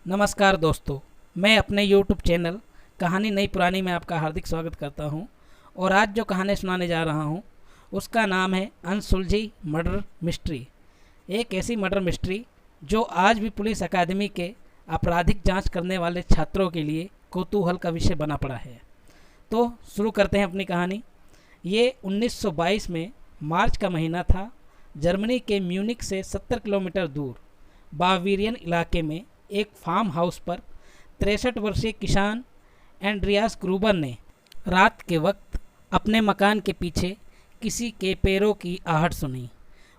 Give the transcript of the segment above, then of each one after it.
नमस्कार दोस्तों, मैं अपने YouTube चैनल कहानी नई पुरानी में आपका हार्दिक स्वागत करता हूं। और आज जो कहानी सुनाने जा रहा हूं उसका नाम है अनसुलझी मर्डर मिस्ट्री। एक ऐसी मर्डर मिस्ट्री जो आज भी पुलिस अकादमी के आपराधिक जांच करने वाले छात्रों के लिए कौतूहल का विषय बना पड़ा है। तो शुरू करते हैं अपनी कहानी। ये 1922 में मार्च का महीना था। जर्मनी के म्यूनिक से 70 किलोमीटर दूर बावेरियन इलाके में एक फार्म हाउस पर 63 वर्षीय किसान एंड्रियास ग्रूबर ने रात के वक्त अपने मकान के पीछे किसी के पैरों की आहट सुनी।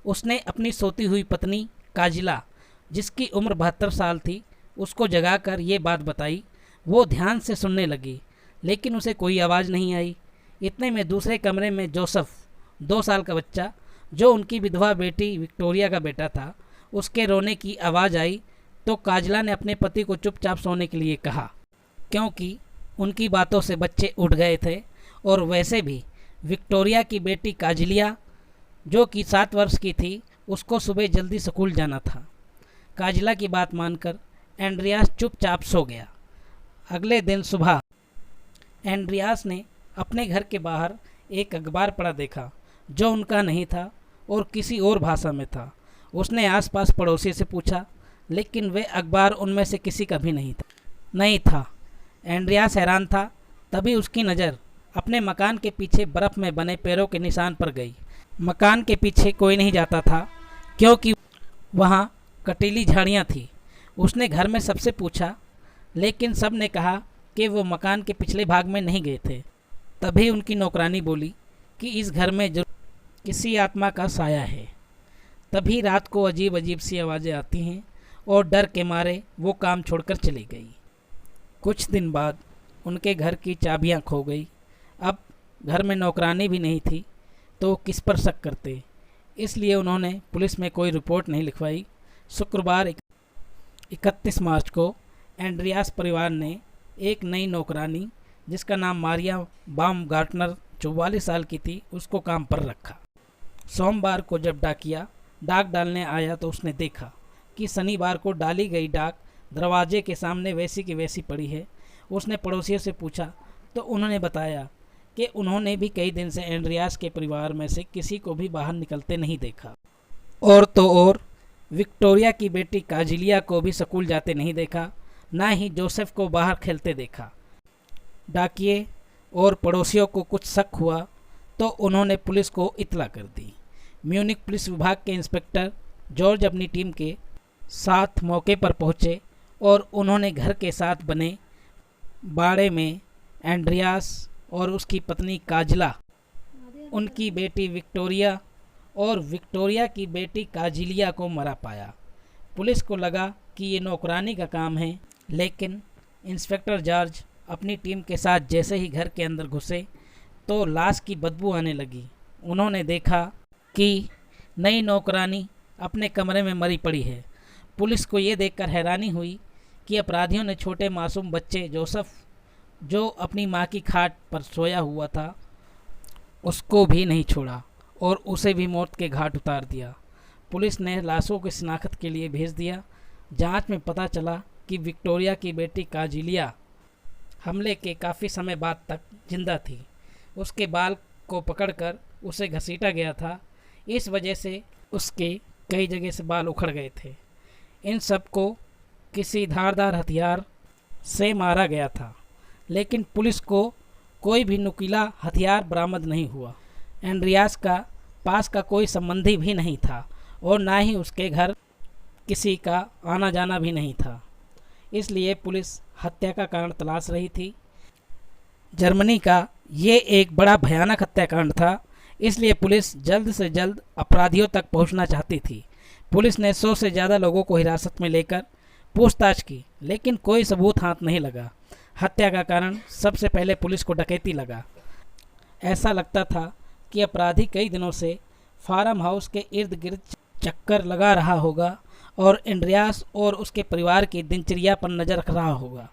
उसने अपनी सोती हुई पत्नी काजिला, जिसकी उम्र 72 साल थी, उसको जगाकर ये बात बताई। वो ध्यान से सुनने लगी, लेकिन उसे कोई आवाज़ नहीं आई। इतने में दूसरे कमरे में जोसेफ, 2 साल का बच्चा, जो उनकी विधवा बेटी विक्टोरिया का बेटा था, उसके रोने की आवाज़ आई। तो काजला ने अपने पति को चुपचाप सोने के लिए कहा, क्योंकि उनकी बातों से बच्चे उठ गए थे। और वैसे भी विक्टोरिया की बेटी काजलिया, जो कि 7 वर्ष की थी, उसको सुबह जल्दी स्कूल जाना था। काजला की बात मानकर एंड्रियास चुपचाप सो गया। अगले दिन सुबह एंड्रियास ने अपने घर के बाहर एक अखबार पढ़ा देखा, जो उनका नहीं था और किसी और भाषा में था। उसने आसपास पड़ोसी से पूछा, लेकिन वे अखबार उनमें से किसी का भी नहीं था। एंड्रियास हैरान था। तभी उसकी नज़र अपने मकान के पीछे बर्फ़ में बने पैरों के निशान पर गई। मकान के पीछे कोई नहीं जाता था, क्योंकि वहाँ कटीली झाड़ियाँ थी। उसने घर में सबसे पूछा, लेकिन सब ने कहा कि वो मकान के पिछले भाग में नहीं गए थे। तभी उनकी नौकरानी बोली कि इस घर में जरूर किसी आत्मा का साया है। तभी रात को अजीब अजीब सी आवाज़ें आती हैं और डर के मारे वो काम छोड़कर चली गई। कुछ दिन बाद उनके घर की चाबियां खो गई। अब घर में नौकरानी भी नहीं थी, तो किस पर शक करते। इसलिए उन्होंने पुलिस में कोई रिपोर्ट नहीं लिखवाई। शुक्रवार 31 मार्च को एंड्रियास परिवार ने एक नई नौकरानी, जिसका नाम मारिया बामगार्टनर 44 साल की थी, उसको काम पर रखा। सोमवार को जब डाक डालने आया तो उसने देखा कि शनिवार को डाली गई डाक दरवाजे के सामने वैसी की वैसी पड़ी है। उसने पड़ोसियों से पूछा तो उन्होंने बताया कि उन्होंने भी कई दिन से एंड्रियास के परिवार में से किसी को भी बाहर निकलते नहीं देखा। और तो और विक्टोरिया की बेटी काजिलिया को भी स्कूल जाते नहीं देखा, ना ही जोसेफ को बाहर खेलते देखा। डाकिये और पड़ोसियों को कुछ शक हुआ तो उन्होंने पुलिस को इत्तला कर दी। म्यूनिक पुलिस विभाग के इंस्पेक्टर जॉर्ज अपनी टीम के साथ मौके पर पहुंचे और उन्होंने घर के साथ बने बाड़े में एंड्रियास और उसकी पत्नी काजला, उनकी बेटी विक्टोरिया और विक्टोरिया की बेटी काजिलिया को मरा पाया। पुलिस को लगा कि ये नौकरानी का काम है, लेकिन इंस्पेक्टर जॉर्ज अपनी टीम के साथ जैसे ही घर के अंदर घुसे तो लाश की बदबू आने लगी। उन्होंने देखा कि नई नौकरानी अपने कमरे में मरी पड़ी है। पुलिस को ये देखकर हैरानी हुई कि अपराधियों ने छोटे मासूम बच्चे जोसेफ, जो अपनी मां की खाट पर सोया हुआ था, उसको भी नहीं छोड़ा और उसे भी मौत के घाट उतार दिया। पुलिस ने लाशों की शिनाख्त के लिए भेज दिया। जांच में पता चला कि विक्टोरिया की बेटी काजिलिया हमले के काफ़ी समय बाद तक जिंदा थी। उसके बाल को पकड़कर उसे घसीटा गया था। इस वजह से उसके कई जगह से बाल उखड़ गए थे। इन सब को किसी धारदार हथियार से मारा गया था, लेकिन पुलिस को कोई भी नुकीला हथियार बरामद नहीं हुआ। एंड्रियास का पास का कोई संबंधी भी नहीं था और ना ही उसके घर किसी का आना जाना भी नहीं था। इसलिए पुलिस हत्या का कारण तलाश रही थी। जर्मनी का ये एक बड़ा भयानक हत्याकांड था, इसलिए पुलिस जल्द से जल्द अपराधियों तक पहुंचना चाहती थी। पुलिस ने 100 से ज़्यादा लोगों को हिरासत में लेकर पूछताछ की, लेकिन कोई सबूत हाथ नहीं लगा। हत्या का कारण सबसे पहले पुलिस को डकैती लगा। ऐसा लगता था कि अपराधी कई दिनों से फार्म हाउस के इर्द गिर्द चक्कर लगा रहा होगा और एंड्रियास और उसके परिवार की दिनचर्या पर नज़र रख रहा होगा,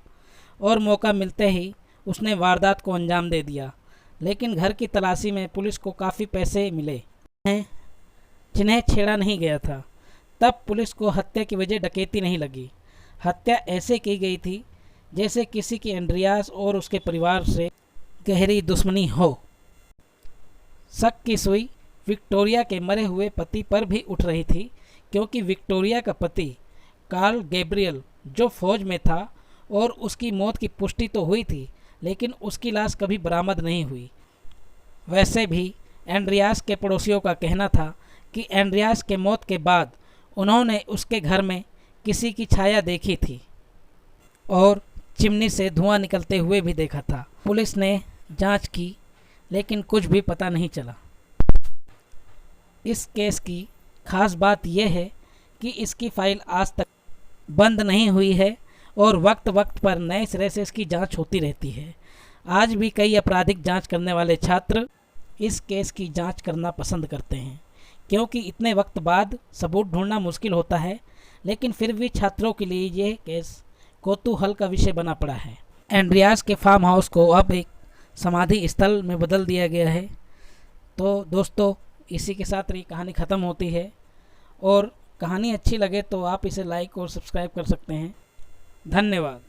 और मौका मिलते ही उसने वारदात को अंजाम दे दिया। लेकिन घर की तलाशी में पुलिस को काफ़ी पैसे मिले जिन्हें छेड़ा नहीं गया था। तब पुलिस को हत्या की वजह डकैती नहीं लगी। हत्या ऐसे की गई थी जैसे किसी की एंड्रियास और उसके परिवार से गहरी दुश्मनी हो। शक की सुई विक्टोरिया के मरे हुए पति पर भी उठ रही थी, क्योंकि विक्टोरिया का पति कार्ल गैब्रियल जो फौज में था और उसकी मौत की पुष्टि तो हुई थी, लेकिन उसकी लाश कभी बरामद नहीं हुई। वैसे भी एंड्रियास के पड़ोसियों का कहना था कि एंड्रियास के मौत के बाद उन्होंने उसके घर में किसी की छाया देखी थी और चिमनी से धुआं निकलते हुए भी देखा था। पुलिस ने जांच की, लेकिन कुछ भी पता नहीं चला। इस केस की खास बात यह है कि इसकी फाइल आज तक बंद नहीं हुई है और वक्त वक्त पर नए सिरे से इसकी जांच होती रहती है। आज भी कई आपराधिक जांच करने वाले छात्र इस केस की जांच करना पसंद करते हैं, क्योंकि इतने वक्त बाद सबूत ढूंढना मुश्किल होता है, लेकिन फिर भी छात्रों के लिए यह केस कौतूहल का विषय बना पड़ा है। एंड्रियास के फार्म हाउस को अब एक समाधि स्थल में बदल दिया गया है। तो दोस्तों, इसी के साथ ये कहानी ख़त्म होती है, और कहानी अच्छी लगे तो आप इसे लाइक और सब्सक्राइब कर सकते हैं। धन्यवाद।